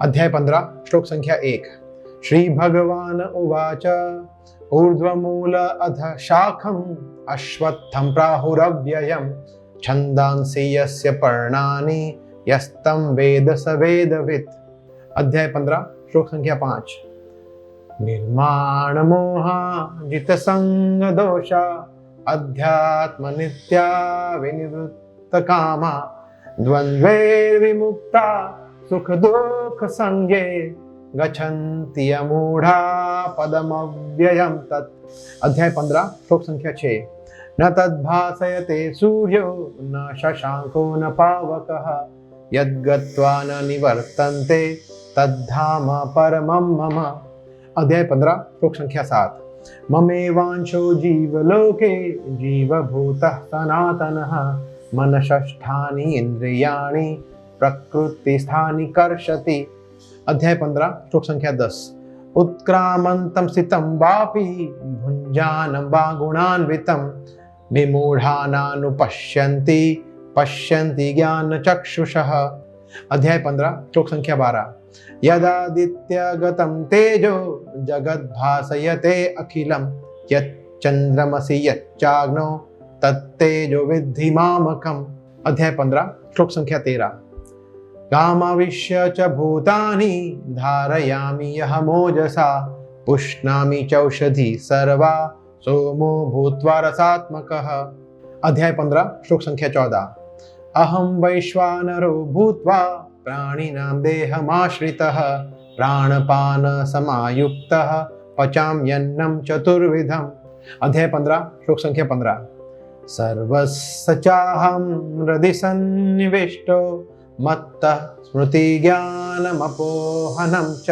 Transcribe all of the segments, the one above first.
अध्याय 15 श्लोक संख्या 1। श्री भगवान उवाच ऊर्ध्वमूल अध शाखम अश्वत्थं प्राहुरव्ययम् छन्दांसि यस्य पर्णानि यस्तं वेद स वेदवित्। अध्याय 15 श्लोक संख्या 5। निर्माण मोहा जित संग दोषा अध्यात्म नित्या विनिवृत्त कामा द्वंद्वे विमुक्ता सुख दुख संगे गच्छन्ति अमूढ़ा पदमव्ययम् तत्। अध्याय 15 श्लोक संख्या 6। न तद्भासयते सूर्यो न शशांको न पावकः यद्गत्वा न निवर्तन्ते तद्धाम परमं मम। अध्याय 15 श्लोक संख्या 7। ममेवांशो जीवलोके जीवभूतः सनातनः मनषष्ठानि इंद्रियाणि प्रकृतिस्थानि कर्षति। अध्याय 15 श्लोक संख्या 10। उत्क्रामन्तं स्थितं वापि भुञ्जानं वा गुणान्वितं विमूढानानुपश्यन्ति पश्यन्ति ज्ञानचक्षुषः। अध्याय 15 श्लोक संख्या 12। यदादित्यगतं तेजो जगद्भासयते अखिलं यच्चन्द्रमसि यच्चाग्नौ तत्तेजो विद्धि मामकम्। अध्याय 15 श्लोक संख्या 13। गामाविश्य च भूतानि धारयामि यमोजसा पुष्णामि चौषधि सर्वा सोमो भूत्वा रसात्मकः। अध्याय 15 श्लोक संख्या 14। अहं वैश्वानरो भूत्वा प्राणिनां देहमाश्रितः प्राणपान समायुक्तः पचाम्यन्नं चतुर्विधम्। अध्याय 15 श्लोक संख्या 15। सर्वस्य चाहं हृदि सन्निविष्टो मत्तः स्मृतिज्ञानमपोहनं च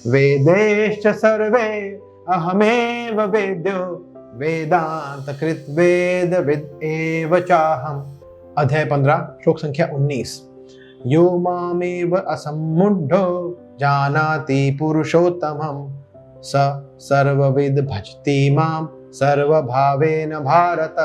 वेदैश्च सर्वे अहमेव वेद्यो वेदान्तकृत् वेदविद् एव चाहम्। अध्याय 15 श्लोक संख्या 19। यो मामेव असम्मूढो जानाति पुरुषोत्तमं स सर्वविद् भजति मां सर्वभावेन भारत।